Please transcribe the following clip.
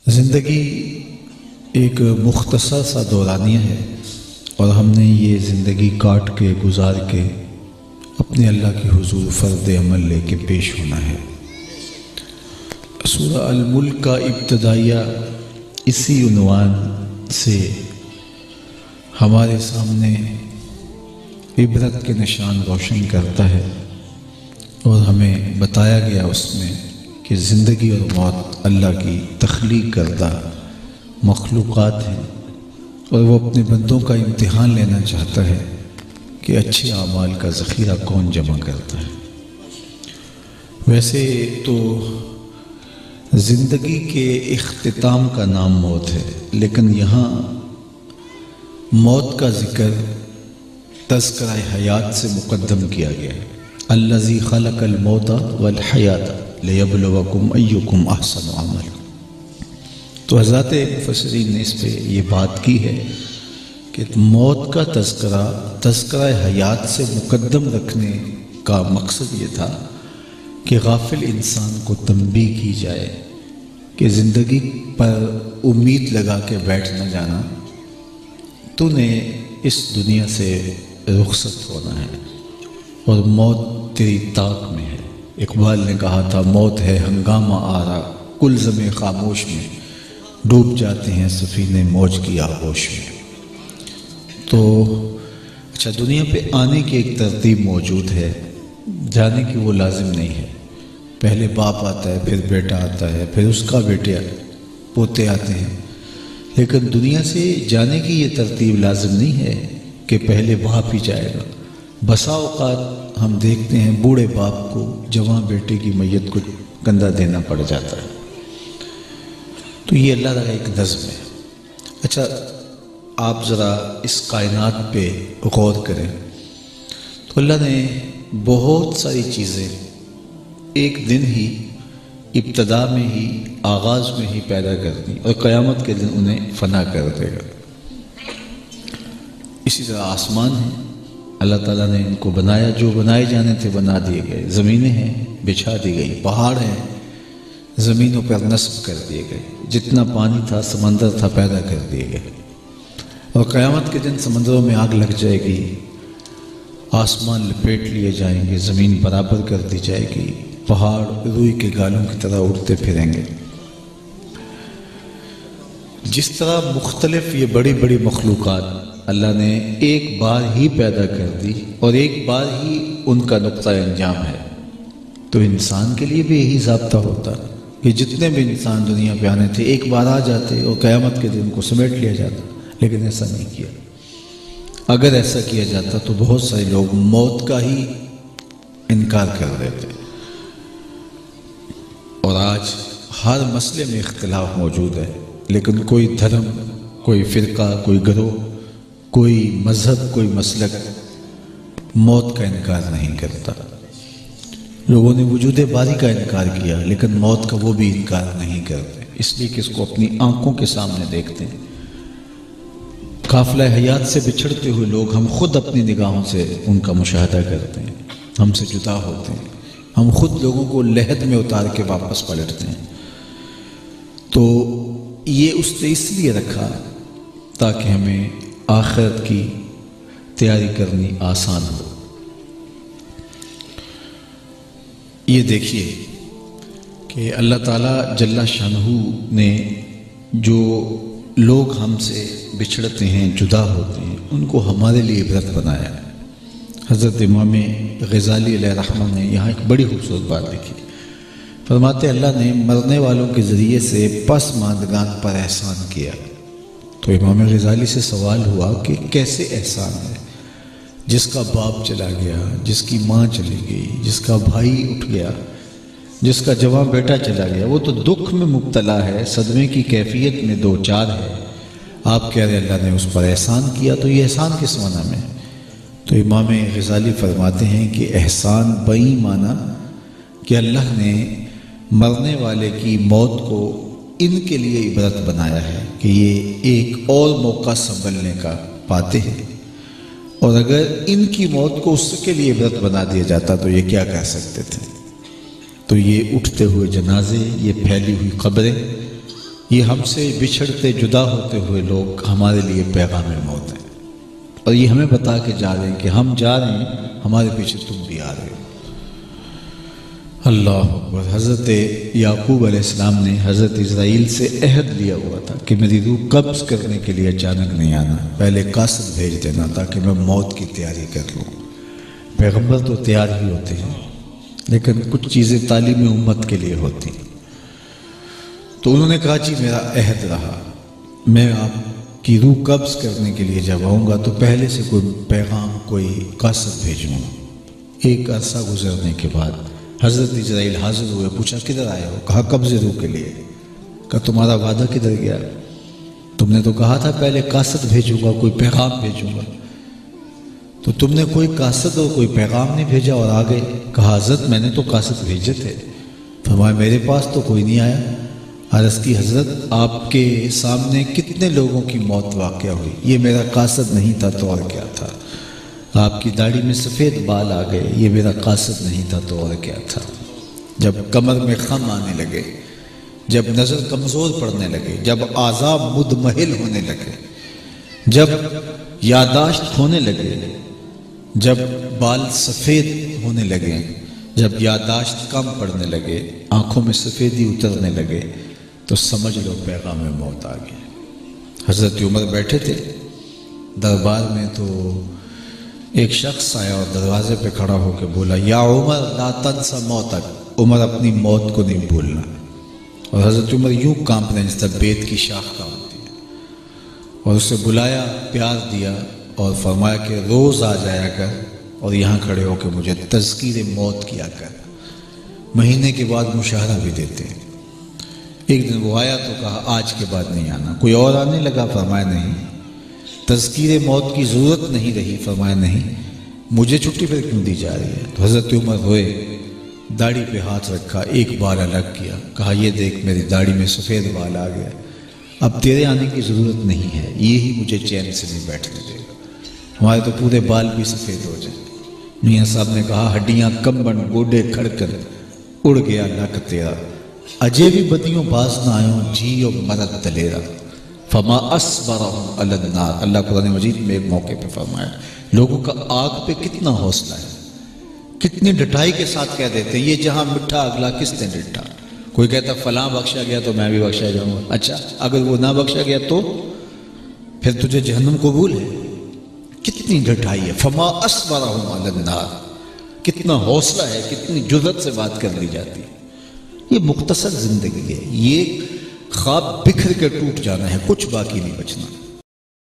زندگی ایک مختصر سا دورانیہ ہے اور ہم نے یہ زندگی کاٹ کے گزار کے اپنے اللہ کے حضور فرض عمل لے کے پیش ہونا ہے۔ سورہ الملک کا ابتدائیہ اسی عنوان سے ہمارے سامنے عبرت کے نشان روشن کرتا ہے اور ہمیں بتایا گیا اس میں کہ زندگی اور موت اللہ کی تخلیق کردہ مخلوقات ہیں اور وہ اپنے بندوں کا امتحان لینا چاہتا ہے کہ اچھے اعمال کا ذخیرہ کون جمع کرتا ہے۔ ویسے تو زندگی کے اختتام کا نام موت ہے، لیکن یہاں موت کا ذکر تذکرہ حیات سے مقدم کیا گیا ہے۔ الذی خلق الموت والحیات لیبلوکم ایکم احسن عملا۔ تو حضرات مفسرین نے اس پہ یہ بات کی ہے کہ موت کا تذکرہ حیات سے مقدم رکھنے کا مقصد یہ تھا کہ غافل انسان کو تنبیہ کی جائے کہ زندگی پر امید لگا کے بیٹھ نہ جانا، تو نے اس دنیا سے رخصت ہونا ہے اور موت تیری طاق میں ہے۔ اقبال نے کہا تھا موت ہے ہنگامہ آرا کلزم خاموش میں، ڈوب جاتے ہیں سفینے موج کی آغوش میں۔ تو اچھا، دنیا پہ آنے کی ایک ترتیب موجود ہے، جانے کی وہ لازم نہیں ہے۔ پہلے باپ آتا ہے، پھر بیٹا آتا ہے، پھر اس کا بیٹے پوتے آتے ہیں، لیکن دنیا سے جانے کی یہ ترتیب لازم نہیں ہے کہ پہلے باپ ہی جائے گا۔ بسا اوقات ہم دیکھتے ہیں بوڑھے باپ کو جوان بیٹے کی میت کو کندھا دینا پڑ جاتا ہے۔ تو یہ اللہ کا ایک نظم ہے۔ اچھا، آپ ذرا اس کائنات پہ غور کریں تو اللہ نے بہت ساری چیزیں ایک دن ہی، ابتدا میں ہی، آغاز میں ہی پیدا کر دی اور قیامت کے دن انہیں فنا کر دے گا۔ اسی طرح آسمان ہے، اللہ تعالیٰ نے ان کو بنایا، جو بنائے جانے تھے بنا دیے گئے۔ زمینیں ہیں، بچھا دی گئی۔ پہاڑ ہیں، زمینوں پر نصب کر دیے گئے۔ جتنا پانی تھا، سمندر تھا، پیدا کر دیے گئے۔ اور قیامت کے دن سمندروں میں آگ لگ جائے گی، آسمان لپیٹ لیے جائیں گے، زمین برابر کر دی جائے گی، پہاڑ روئی کے گالوں کی طرح اڑتے پھریں گے۔ جس طرح مختلف یہ بڑی بڑی مخلوقات اللہ نے ایک بار ہی پیدا کر دی اور ایک بار ہی ان کا نقطہ انجام ہے، تو انسان کے لیے بھی یہی ضابطہ ہوتا کہ جتنے بھی انسان دنیا پہ آنے تھے ایک بار آ جاتے اور قیامت کے دن کو سمیٹ لیا جاتا، لیکن ایسا نہیں کیا۔ اگر ایسا کیا جاتا تو بہت سارے لوگ موت کا ہی انکار کر دیتے، اور آج ہر مسئلے میں اختلاف موجود ہے، لیکن کوئی دھرم، کوئی فرقہ، کوئی گروہ، کوئی مذہب، کوئی مسلک موت کا انکار نہیں کرتا۔ لوگوں نے وجود باری کا انکار کیا، لیکن موت کا وہ بھی انکار نہیں کرتے، اس لیے کہ اس کو اپنی آنکھوں کے سامنے دیکھتے ہیں۔ قافلہ حیات سے بچھڑتے ہوئے لوگ ہم خود اپنی نگاہوں سے ان کا مشاہدہ کرتے ہیں، ہم سے جدا ہوتے ہیں، ہم خود لوگوں کو لحد میں اتار کے واپس پلٹتے ہیں۔ تو یہ اس نے اس لیے رکھا تاکہ ہمیں آخرت کی تیاری کرنی آسان ہو۔ یہ دیکھیے کہ اللہ تعالیٰ جل شانہ نے جو لوگ ہم سے بچھڑتے ہیں، جدا ہوتے ہیں، ان کو ہمارے لیے عبرت بنایا ہے۔ حضرت امام غزالی علیہ رحمہ نے یہاں ایک بڑی خوبصورت بات لکھی، فرماتے اللہ نے مرنے والوں کے ذریعے سے پسماندگان پر احسان کیا۔ تو امام غزالی سے سوال ہوا کہ کیسے احسان ہے؟ جس کا باپ چلا گیا، جس کی ماں چلی گئی، جس کا بھائی اٹھ گیا، جس کا جوان بیٹا چلا گیا، وہ تو دکھ میں مبتلا ہے، صدمے کی کیفیت میں دو چار ہے، آپ کہہ رہے اللہ نے اس پر احسان کیا، تو یہ احسان کس معنی میں؟ تو امام غزالی فرماتے ہیں کہ احسان بئی معنی کہ اللہ نے مرنے والے کی موت کو ان کے لیے عبرت بنایا ہے کہ یہ ایک اور موقع سنبھلنے کا پاتے ہیں، اور اگر ان کی موت کو اس کے لیے عبرت بنا دیا جاتا تو یہ کیا کہہ سکتے تھے؟ تو یہ اٹھتے ہوئے جنازے، یہ پھیلی ہوئی قبریں، یہ ہم سے بچھڑتے جدا ہوتے ہوئے لوگ ہمارے لیے پیغام موت ہیں، اور یہ ہمیں بتا کے جا رہے ہیں کہ ہم جا رہے ہیں، ہمارے پیچھے تم بھی آ رہے ہو۔ اللہ اکبر۔ حضرت یعقوب علیہ السلام نے حضرت اسرائیل سے عہد لیا ہوا تھا کہ میری روح قبض کرنے کے لیے اچانک نہیں آنا، پہلے قاصد بھیج دینا تاکہ میں موت کی تیاری کر لوں۔ پیغمبر تو تیار ہی ہوتے ہیں، لیکن کچھ چیزیں تعلیم امت کے لیے ہوتی۔ تو انہوں نے کہا جی میرا عہد رہا، میں آپ کی روح قبض کرنے کے لیے جب آؤں گا تو پہلے سے کوئی پیغام، کوئی قاصد بھیجوں گا۔ ایک عرصہ گزرنے کے بعد حضرت اسرائیل حاضر ہوئے، پوچھا کدھر آئے ہو؟ کہا قبض روح کے لیے۔ کہا تمہارا وعدہ کدھر گیا؟ تم نے تو کہا تھا پہلے قاصد بھیجوں گا، کوئی پیغام بھیجوں گا، تو تم نے کوئی قاصد اور کوئی پیغام نہیں بھیجا اور آ گئے۔ کہا حضرت میں نے تو قاصد بھیجے تھے۔ فرمایا میرے پاس تو کوئی نہیں آیا۔ عرض کی حضرت آپ کے سامنے کتنے لوگوں کی موت واقع ہوئی، یہ میرا قاصد نہیں تھا تو اور کیا تھا۔ آپ کی داڑھی میں سفید بال آ گئے، یہ میرا قاصد نہیں تھا تو اور کیا تھا۔ جب کمر میں خم آنے لگے، جب نظر کمزور پڑنے لگے، جب اعضاء مدمحل ہونے لگے، جب یادداشت کھونے لگے، جب بال سفید ہونے لگے، جب یادداشت کم پڑنے لگے، آنکھوں میں سفیدی اترنے لگے، تو سمجھ لو پیغام موت آ گیا۔ حضرت عمر بیٹھے تھے دربار میں، تو ایک شخص آیا اور دروازے پہ کھڑا ہو کے بولا یا عمر لا تنسى موتک، عمر اپنی موت کو نہیں بھولنا۔ اور حضرت عمر یوں کانپ رہے جس طرح بیت کی شاخ کانپتی ہے، اور اسے بلایا، پیار دیا اور فرمایا کہ روز آ جایا کر اور یہاں کھڑے ہو کے مجھے تذکیر موت کیا کر، مہینے کے بعد مشاہرہ بھی دیتے ہیں۔ ایک دن وہ آیا تو کہا آج کے بعد نہیں آنا۔ کوئی اور آنے لگا؟ فرمایا نہیں۔ تذکیر موت کی ضرورت نہیں رہی؟ فرمایا نہیں۔ مجھے چھٹی پھر کیوں دی جا رہی ہے؟ تو حضرت عمر ہوئے، داڑھی پہ ہاتھ رکھا، ایک بال الگ کیا، کہا یہ دیکھ میری داڑھی میں سفید بال آ گیا، اب تیرے آنے کی ضرورت نہیں ہے، یہی مجھے چین سے نہیں بیٹھنے دے گا، ہمارے تو پورے بال بھی سفید ہو جائیں۔ میاں صاحب نے کہا ہڈیاں کمبن گوڈے کھڑکن، اڑ گیا نک تیرا، اجے بھی بدیوں باز نہ آئوں، جیو مرد دلیرا، فما اصبرهم علی النار۔ اللہ قرآن مجید میں ایک موقع پہ فرمایا لوگوں کا آگ پہ کتنا حوصلہ ہے، کتنی ڈٹائی کے ساتھ کہہ دیتے ہیں یہ جہاں مٹھا اگلا کس نے ڈٹا۔ کوئی کہتا فلاں بخشا گیا تو میں بھی بخشا جاؤں گا، اچھا اگر وہ نہ بخشا گیا تو پھر تجھے جہنم قبول ہے؟ کتنی ڈٹائی ہے، فما اصبرهم علی النار، کتنا حوصلہ ہے، کتنی جرأت سے بات کر لی جاتی ہے۔ یہ مختصر زندگی ہے، یہ خواب بکھر کے ٹوٹ جانا ہے، کچھ باقی نہیں بچنا۔